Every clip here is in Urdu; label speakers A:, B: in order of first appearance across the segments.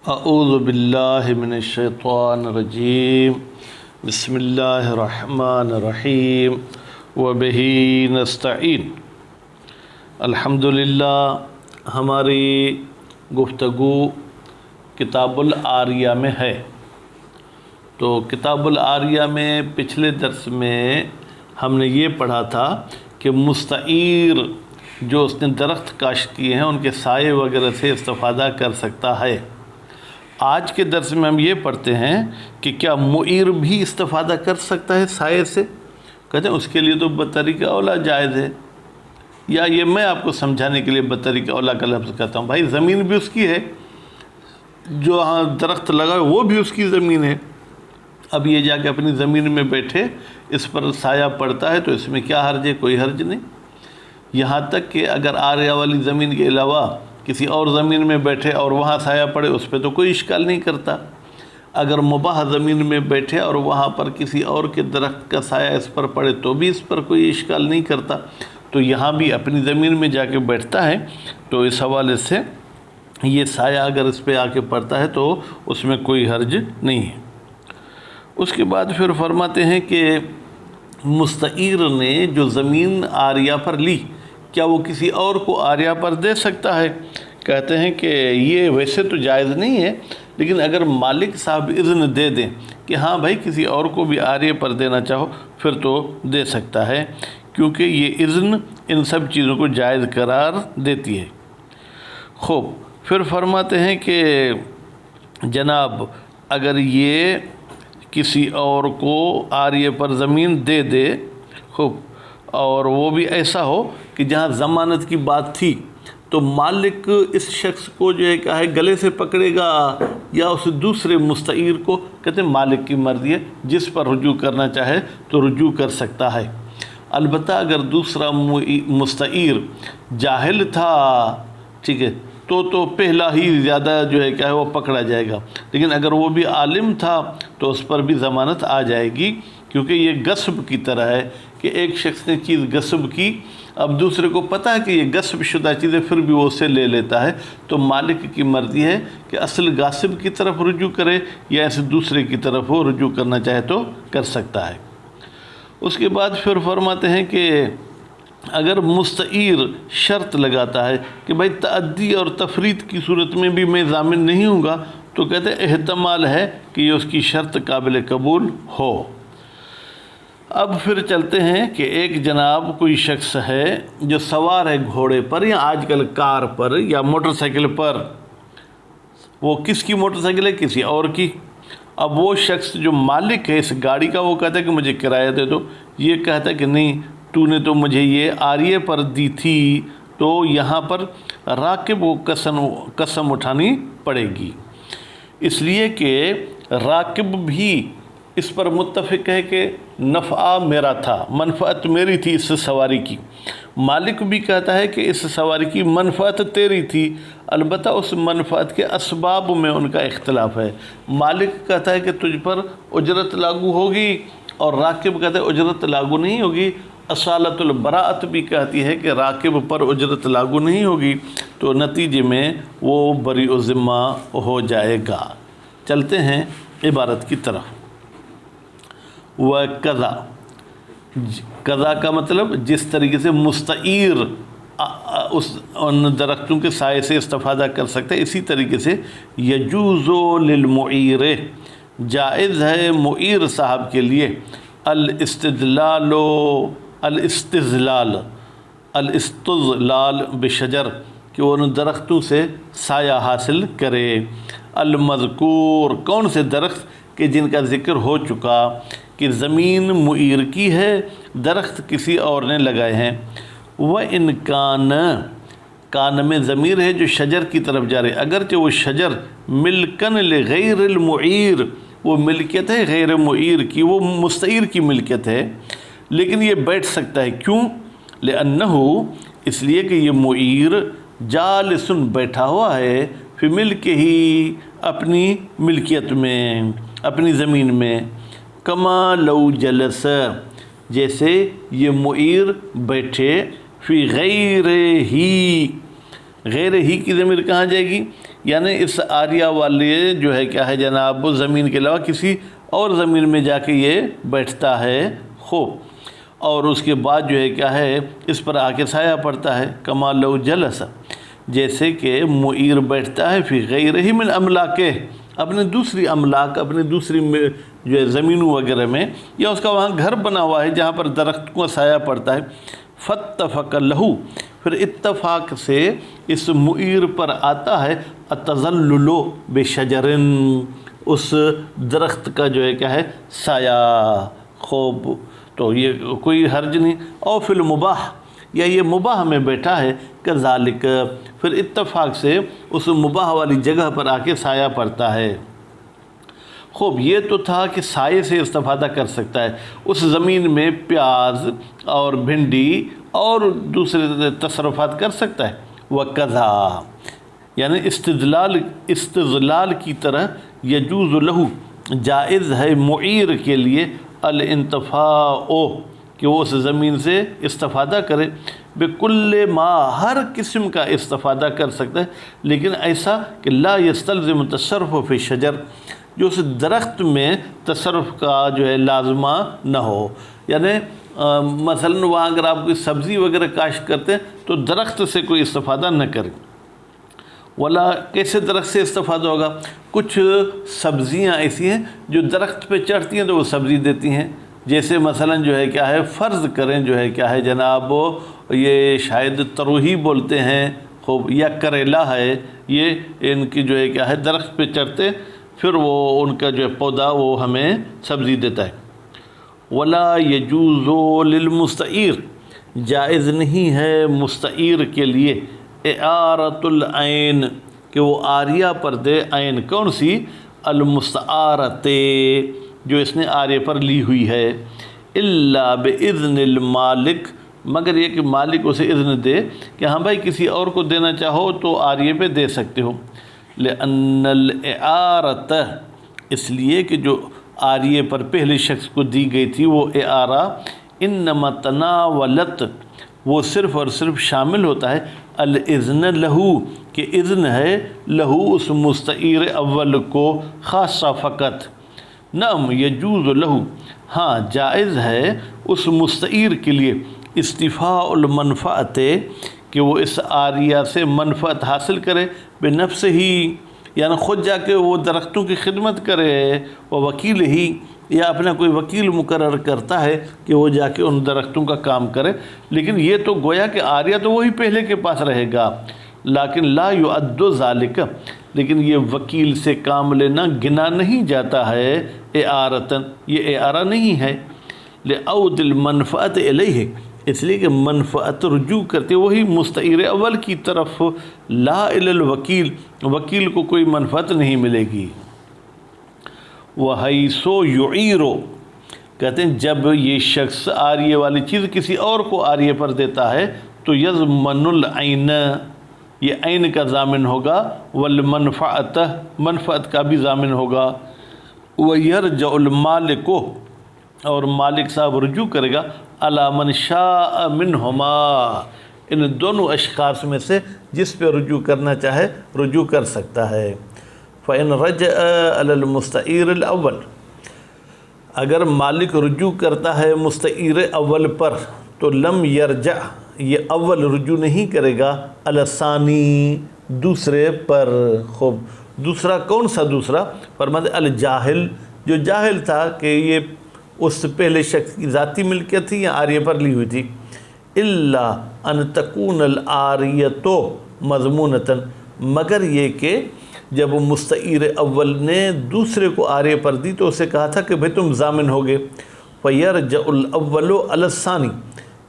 A: اعوذ باللہ من الشیطان الرجیم بسم اللہ الرحمن الرحیم وبہ نستعین۔ الحمدللہ، ہماری گفتگو کتاب العاریہ میں ہے۔ تو کتاب العاریہ میں پچھلے درس میں ہم نے یہ پڑھا تھا کہ مستعیر جو اس نے درخت کاشت کیے ہیں ان کے سائے وغیرہ سے استفادہ کر سکتا ہے۔ آج کے درس میں ہم یہ پڑھتے ہیں کہ کیا معیر بھی استفادہ کر سکتا ہے سائے سے؟ کہتے ہیں اس کے لیے تو بطریق اولا جائز ہے، یا یہ میں آپ کو سمجھانے کے لیے بطریق اولا کا لفظ کہتا ہوں۔ بھائی زمین بھی اس کی ہے، جو ہاں درخت لگا ہے وہ بھی اس کی زمین ہے۔ اب یہ جا کے اپنی زمین میں بیٹھے، اس پر سایہ پڑتا ہے تو اس میں کیا حرج ہے؟ کوئی حرج نہیں۔ یہاں تک کہ اگر آریہ والی زمین کے علاوہ کسی اور زمین میں بیٹھے اور وہاں سایہ پڑے، اس پہ تو کوئی اشکال نہیں کرتا۔ اگر مباح زمین میں بیٹھے اور وہاں پر کسی اور کے درخت کا سایہ اس پر پڑے تو بھی اس پر کوئی اشکال نہیں کرتا۔ تو یہاں بھی اپنی زمین میں جا کے بیٹھتا ہے تو اس حوالے سے یہ سایہ اگر اس پہ آ کے پڑتا ہے تو اس میں کوئی حرج نہیں ہے۔ اس کے بعد پھر فرماتے ہیں کہ مستعیر نے جو زمین آریہ پر لی، کیا وہ کسی اور کو آریہ پر دے سکتا ہے؟ کہتے ہیں کہ یہ ویسے تو جائز نہیں ہے، لیکن اگر مالک صاحب اذن دے دیں کہ ہاں بھائی کسی اور کو بھی آریہ پر دینا چاہو، پھر تو دے سکتا ہے، کیونکہ یہ اذن ان سب چیزوں کو جائز قرار دیتی ہے۔ خوب، پھر فرماتے ہیں کہ جناب اگر یہ کسی اور کو آریہ پر زمین دے دے، خوب، اور وہ بھی ایسا ہو کہ جہاں ضمانت کی بات تھی تو مالک اس شخص کو جو ہے کیا ہے گلے سے پکڑے گا یا اس دوسرے مستعیر کو؟ کہتے ہیں مالک کی مرضی ہے، جس پر رجوع کرنا چاہے تو رجوع کر سکتا ہے۔ البتہ اگر دوسرا مستعیر جاہل تھا، ٹھیک ہے، تو پہلا ہی زیادہ جو ہے کیا ہے وہ پکڑا جائے گا، لیکن اگر وہ بھی عالم تھا تو اس پر بھی ضمانت آ جائے گی، کیونکہ یہ غصب کی طرح ہے کہ ایک شخص نے چیز غصب کی، اب دوسرے کو پتہ ہے کہ یہ غصب شدہ چیز ہے، پھر بھی وہ اسے لے لیتا ہے، تو مالک کی مرضی ہے کہ اصل غاصب کی طرف رجوع کرے یا ایسے دوسرے کی طرف وہ رجوع کرنا چاہے تو کر سکتا ہے۔ اس کے بعد پھر فرماتے ہیں کہ اگر مستعیر شرط لگاتا ہے کہ بھائی تعدی اور تفرید کی صورت میں بھی میں ضامن نہیں ہوں گا، تو کہتے ہیں احتمال ہے کہ یہ اس کی شرط قابل قبول ہو۔ اب پھر چلتے ہیں کہ ایک جناب کوئی شخص ہے جو سوار ہے گھوڑے پر یا آج کل کار پر یا موٹر سائیکل پر۔ وہ کس کی موٹر سائیکل ہے؟ کسی اور کی۔ اب وہ شخص جو مالک ہے اس گاڑی کا، وہ کہتا ہے کہ مجھے کرایہ دے دو۔ یہ کہتا ہے کہ نہیں، تو نے تو مجھے یہ آریہ پر دی تھی، تو یہاں پر راکب کو قسم اٹھانی پڑے گی، اس لیے کہ راکب بھی اس پر متفق ہے کہ نفع میرا تھا، منفعت میری تھی اس سواری کی۔ مالک بھی کہتا ہے کہ اس سواری کی منفعت تیری تھی، البتہ اس منفعت کے اسباب میں ان کا اختلاف ہے۔ مالک کہتا ہے کہ تجھ پر اجرت لاگو ہوگی، اور راکب کہتا ہے اجرت لاگو نہیں ہوگی۔ اصالت البراءت بھی کہتی ہے کہ راکب پر اجرت لاگو نہیں ہوگی، تو نتیجے میں وہ بری الذمہ ہو جائے گا۔ چلتے ہیں عبارت کی طرف۔ وَقَضَى، قضا کا مطلب جس طریقے سے مستعیر ان درختوں کے سائے سے استفادہ کر سکتا ہے، اسی طریقے سے یجوز للمعیر، جائز ہے معیر صاحب کے لیے الاستظلال بشجر، کہ وہ ان درختوں سے سایہ حاصل کرے۔ المذکور، کون سے درخت کہ جن کا ذکر ہو چکا کہ زمین معیر کی ہے، درخت کسی اور نے لگائے ہیں۔ وَإِنْ كَانَ، کان میں ضمیر ہے جو شجر کی طرف جا رہے، اگرچہ وہ شجر ملکن لغیر المعیر، وہ ملکیت ہے غیر معیر کی، وہ مستعیر کی ملکیت ہے، لیکن یہ بیٹھ سکتا ہے۔ کیوں؟ لِأَنَّهُ، اس لیے کہ یہ معیر جالسن بیٹھا ہوا ہے، فی ملک ہی، اپنی ملکیت میں، اپنی زمین میں۔ کما لو جلس، جیسے یہ معیر بیٹھے، فی غیر ہی، غیر ہی کی ضمیر کہاں جائے گی؟ یعنی اس آریہ والے جو ہے کیا ہے جناب وہ زمین کے علاوہ کسی اور زمین میں جا کے یہ بیٹھتا ہے خوب، اور اس کے بعد جو ہے کیا ہے اس پر آ کے سایہ پڑتا ہے، کما لو جلس، جیسے کہ معیر بیٹھتا ہے فی غیرہ من املاکہ، اپنے دوسری املاک، اپنے دوسری جو ہے زمینوں وغیرہ میں، یا اس کا وہاں گھر بنا ہوا ہے جہاں پر درخت کو سایہ پڑتا ہے، فاتفق لہو، پھر اتفاق سے اس معیر پر آتا ہے التظلل بشجر، اس درخت کا جو ہے کیا ہے سایہ خوب، تو یہ کوئی حرج نہیں، اور فی المباح، یا یہ مباح میں بیٹھا ہے کذالک، پھر اتفاق سے اس مباح والی جگہ پر آ کے سایہ پڑتا ہے۔ خوب، یہ تو تھا کہ سائے سے استفادہ کر سکتا ہے، اس زمین میں پیاز اور بھنڈی اور دوسرے تصرفات کر سکتا ہے، وَكَذَا، یعنی استظلال کی طرح یجوز لہو، جائز ہے معیر کے لیے الانتفاع، کہ وہ اس زمین سے استفادہ کرے، بکل ما، ہر قسم کا استفادہ کر سکتا ہے، لیکن ایسا کہ لا یستلزم تصرف فی شجر، جو اس درخت میں تصرف کا جو ہے لازمہ نہ ہو، یعنی مثلا وہاں اگر آپ کوئی سبزی وغیرہ کاشت کرتے ہیں تو درخت سے کوئی استفادہ نہ کریں۔ ولا، کیسے درخت سے استفادہ ہوگا؟ کچھ سبزیاں ایسی ہیں جو درخت پہ چڑھتی ہیں تو وہ سبزی دیتی ہیں، جیسے مثلا جو ہے کیا ہے فرض کریں جو ہے کیا ہے جناب یہ شاید تروہی بولتے ہیں خوب، یا کریلا ہے، یہ ان کی جو ہے کیا ہے درخت پہ چڑھتے پھر وہ ان کا جو ہے پودا وہ ہمیں سبزی دیتا ہے۔ ولا یجوز للمستعیر، جائز نہیں ہے مستعیر کے لیے اعارۃ العین، کہ وہ عاریہ پر دے عین، کون سی؟ المستعارۃ، جو اس نے عاریہ پر لی ہوئی ہے، الا باذن المالک، مگر یہ کہ مالک اسے اذن دے کہ ہاں بھائی کسی اور کو دینا چاہو تو عاریہ پہ دے سکتے ہو۔ لأن الاعارۃ، اس لیے کہ جو عاریہ پر پہلے شخص کو دی گئی تھی وہ اعارہ، انما تناولت، وہ صرف اور صرف شامل ہوتا ہے الاذن لہو، کہ اذن ہے لہو اس مستعیر اول کو، خاصہ فقط، نعم یجوز لہو، ہاں جائز ہے اس مستعیر کے لیے استفاء المنفعت، کہ وہ اس عاریہ سے منفعت حاصل کرے، بنفس ہی، یعنی خود جا کے وہ درختوں کی خدمت کرے، وہ وکیل ہی، یا اپنا کوئی وکیل مقرر کرتا ہے کہ وہ جا کے ان درختوں کا کام کرے، لیکن یہ تو گویا کہ عاریہ تو وہی پہلے کے پاس رہے گا، لیکن لا یعد ذالک، لیکن یہ وکیل سے کام لینا گنا نہیں جاتا ہے اعارتن، یہ اعارہ نہیں ہے، لعود المنفعت الیہ، اس لیے کہ منفعت رجوع کرتے وہی مستعیر اول کی طرف، لا الی الوکیل، وکیل کو کوئی منفعت نہیں ملے گی۔ وحیث یعیر، کہتے ہیں جب یہ شخص عاریہ والی چیز کسی اور کو عاریہ پر دیتا ہے تو یضمن العین، یہ عین کا ضامن ہوگا، والمنفعت، منفعت کا بھی ضامن ہوگا، ویرجع المالک، اور مالک صاحب رجوع کرے گا علی من شاء منہما، ان دونوں اشخاص میں سے جس پہ رجوع کرنا چاہے رجوع کر سکتا ہے۔ فإن رجع علی المستعیر الاول، اگر مالک رجوع کرتا ہے مستعیر اول پر تو لم یرجع، یہ اول رجوع نہیں کرے گا علی الثانی، دوسرے پر۔ خوب، دوسرا کون سا دوسرا؟ فرماتے الجاہل، جو جاہل تھا کہ یہ اس پہلے شخص کی ذاتی ملکیت تھی یا عاریہ پر لی ہوئی تھی، الا ان تکون العاریۃ مضمونۃ، مگر یہ کہ جب مستعیر اول نے دوسرے کو عاریہ پر دی تو اسے کہا تھا کہ بھئی تم ضامن ہوگے، فیرجع الاول علی الثانی،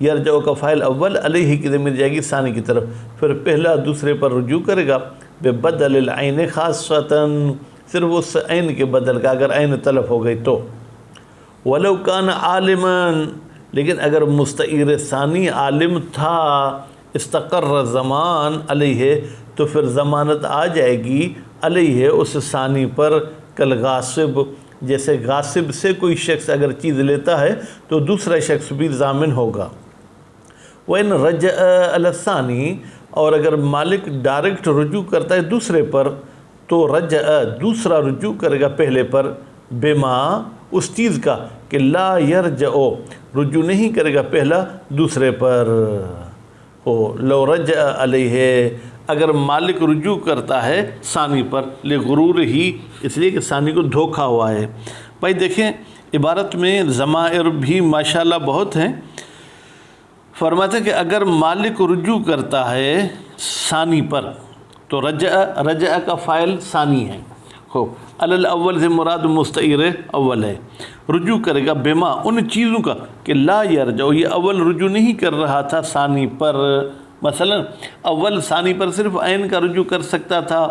A: یرجع کا فاعل اول، علیہ کی ضمیر جائے گی ثانی کی طرف، پھر پہلا دوسرے پر رجوع کرے گا، ببدل العین خاصۃً، صرف اس عین کے بدل کا، اگر عین تلف ہو گئی تو۔ ولو کان عالما، لیکن اگر مستعیر ثانی عالم تھا، استقر زمان علیہ، تو پھر ضمانت آ جائے گی علیہ اس ثانی پر، کل غاصب، جیسے غاصب سے کوئی شخص اگر چیز لیتا ہے تو دوسرا شخص بھی ضامن ہوگا۔ وَإِن رَجَعَ عَلَى الثَّانِي، اور اگر مالک ڈائریکٹ رجوع کرتا ہے دوسرے پر تو رجع دوسرا رجوع کرے گا پہلے پر، بما اس چیز کا کہ لا یرجع رجوع نہیں کرے گا پہلا دوسرے پر ہو، لو رجع علیہ اگر مالک رجوع کرتا ہے ثانی پر، لغرور ہی اس لیے کہ ثانی کو دھوکا ہوا ہے۔ بھائی دیکھیں عبارت میں ضمائر بھی ماشاءاللہ بہت ہیں۔ فرماتے ہیں کہ اگر مالک رجوع کرتا ہے ثانی پر تو رجع کا فاعل ثانی ہے، خوب الاول سے مراد مستعیر اول ہے، رجوع کرے گا بما ان چیزوں کا کہ لا یرجع یہ اول رجوع نہیں کر رہا تھا ثانی پر، مثلا اول ثانی پر صرف عین کا رجوع کر سکتا تھا،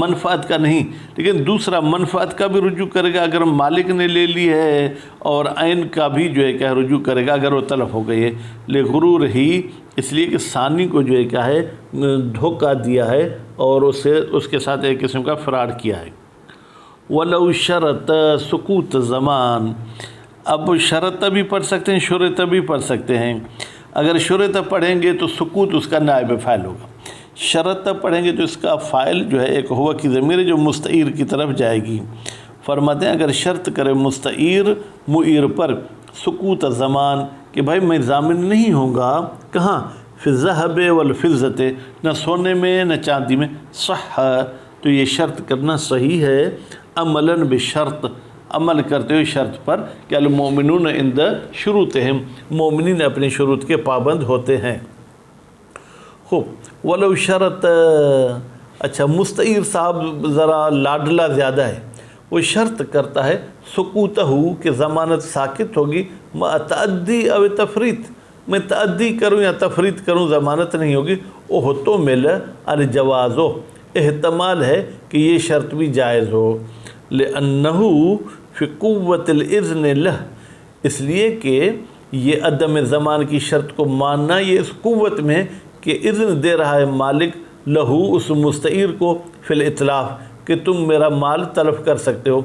A: منفعت کا نہیں، لیکن دوسرا منفعت کا بھی رجوع کرے گا اگر مالک نے لے لی ہے، اور عین کا بھی جو ہے کیا رجوع کرے گا اگر وہ تلف ہو گئی ہے، لغرور ہی اس لیے کہ ثانی کو جو ہے کیا ہے دھوکہ دیا ہے اور اس کے ساتھ ایک قسم کا فراڈ کیا ہے۔ وَلَوْ شَرَطَ سکوت زمان، اب شرط بھی پڑھ سکتے ہیں، شرط بھی پڑھ سکتے ہیں۔ اگر شرط پڑھیں گے تو سکوت اس کا نائب فاعل ہوگا، شرط پڑھیں گے تو اس کا فاعل جو ہے ایک ہوا کی ضمیر جو مستعیر کی طرف جائے گی۔ فرماتے ہیں اگر شرط کرے مستعیر معیر پر سکوت زمان کہ بھائی میں ضامن نہیں ہوں گا، کہاں؟ فی الذہب والفضۃ، نہ سونے میں نہ چاندی میں، صح تو یہ شرط کرنا صحیح ہے، عملاً بشرط عمل کرتے ہوئے شرط پر کہ المؤمنون عند شروطہم مومنین اپنے شروط کے پابند ہوتے ہیں۔ خوب ولو شرط، اچھا مستعیر صاحب ذرا لاڈلا زیادہ ہے، وہ شرط کرتا ہے سکوتہ کہ ضمانت ساکت ہوگی، ما تعدی او تفریط میں تعدی کروں یا تفریط کروں ضمانت نہیں ہوگی، اوہ تو مل الجواز احتمال ہے کہ یہ شرط بھی جائز ہو، لأنہ فی قوت الاذن لہ اس لیے کہ یہ عدم زمان کی شرط کو ماننا یہ اس قوت میں کہ اذن دے رہا ہے مالک لہو اس مستعیر کو فی الاطلاف کہ تم میرا مال تلف کر سکتے ہو،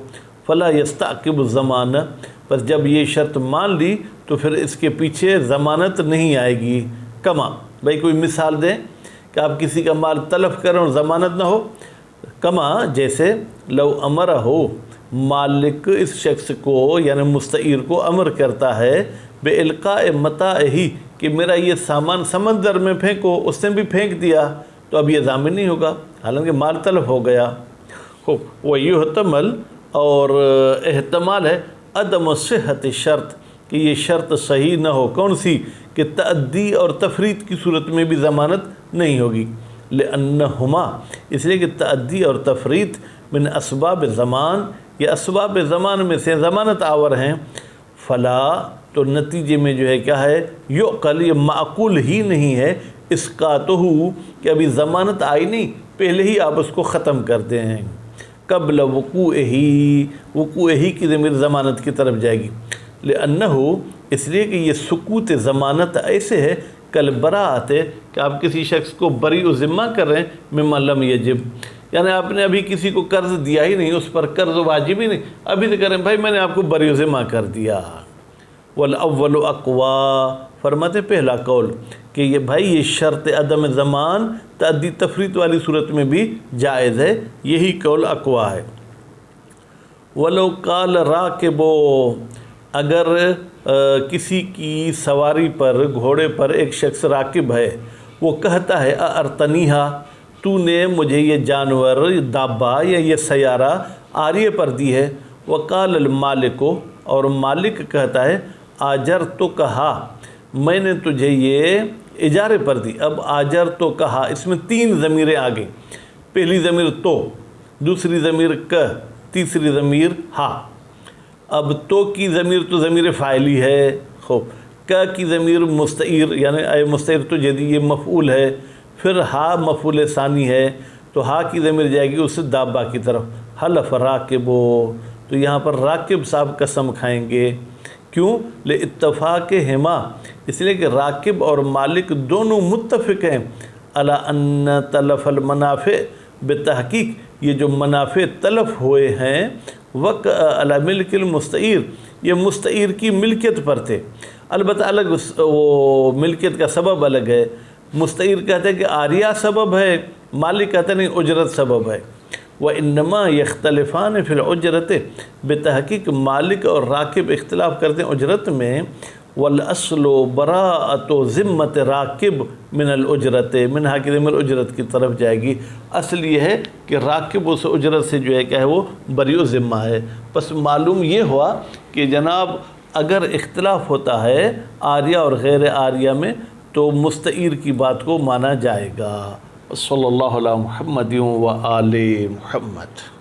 A: فلا یستعقب الضمان پر جب یہ شرط مان لی تو پھر اس کے پیچھے ضمانت نہیں آئے گی۔ کما بھائی کوئی مثال دیں کہ آپ کسی کا مال تلف کریں اور ضمانت نہ ہو، کما جیسے لو امر ہو مالک اس شخص کو یعنی مستعیر کو امر کرتا ہے بے القاء متاعہ کہ میرا یہ سامان سمندر میں پھینکو، اس نے بھی پھینک دیا تو اب یہ ضامن نہیں ہوگا حالانکہ مال تلف ہو گیا۔ وَيُحْتَمَل اور احتمال ہے عدم صحت شرط کہ یہ شرط صحیح نہ ہو، کون سی؟ کہ تعدی اور تفریط کی صورت میں بھی ضمانت نہیں ہوگی، لأنہما اس لیے کہ تعدی اور تفریط من اسباب زمان یہ اسباب زمان میں سے ضمانت آور ہیں، فلا تو نتیجے میں جو ہے کیا ہے یعقل یہ معقول ہی نہیں ہے اسقاطہ کہ ابھی ضمانت آئی نہیں پہلے ہی آپ اس کو ختم کرتے ہیں، قبل وقوع ہی کی ضمیر ضمانت کی طرف جائے گی، لأنہ اس لیے کہ یہ سکوت ضمانت ایسے ہے کل براءت کہ آپ کسی شخص کو بری و ذمہ کر رہے ہیں مما لم یجب یعنی آپ نے ابھی کسی کو قرض دیا ہی نہیں، اس پر قرض واجب ہی نہیں، ابھی تو کریں بھائی میں نے آپ کو بری و ذمہ کر دیا۔ والاول اقوا فرماتے پہلا قول کہ یہ بھائی یہ شرط عدم زمان تعدی تفریط والی صورت میں بھی جائز ہے، یہی قول اقوا ہے۔ ولو قال راکبو اگر کسی کی سواری پر گھوڑے پر ایک شخص راکب ہے، وہ کہتا ہے ارتنیہا تو نے مجھے یہ جانور دابہ یا یہ سیارہ عاریہ پر دی ہے، وقال المالک اور مالک کہتا ہے آجر تو کہا میں نے تجھے یہ اجارے پر دی۔ اب آجر تو کہا اس میں تین ضمیریں آ گئیں، پہلی ضمیر تو، دوسری ضمیر کہ، تیسری ضمیر ہا۔ اب تو کی ضمیر تو ضمیر فاعلی ہے، خوب کہ کی ضمیر مستعیر یعنی اے مستعیر تجھے دی یہ مفعول ہے، پھر ہا مفعول ثانی ہے تو ہا کی ضمیر جائے گی اس دابہ کی طرف، حلف راکبو تو یہاں پر راکب صاحب قسم کھائیں گے، کیوں؟ لاتفاق ہما اس لیے کہ راکب اور مالک دونوں متفق ہیں علی ان تلف المنافع بتحقیق یہ جو منافع تلف ہوئے ہیں وقع علی ملک المستعیر یہ مستعیر کی ملکیت پر تھے، البتہ الگ وہ ملکیت کا سبب الگ ہے، مستعیر کہتے ہیں کہ آریہ سبب ہے، مالک کہتے ہیں نہیں اجرت سبب ہے۔ وَإِنَّمَا يَخْتَلِفَانِ فِي الْأُجْرَةِ، بتحقیق مالک اور راکب اختلاف کرتے ہیں اجرت میں۔ وَالْأَصْلُ بَرَاءَةُ ذِمَّةِ راکب من الْأُجْرَةِ، منہا کی ضمیر اجرت کی طرف جائے گی۔ اصل یہ ہے کہ راکب اس اجرت سے جو ہے کہ وہ بری و ذمہ ہے۔ بس معلوم یہ ہوا کہ جناب اگر اختلاف ہوتا ہے آریہ اور غیر آریہ میں تو مستعیر کی بات کو مانا جائے گا۔ صلی اللہ علیہ محمد و آل محمد۔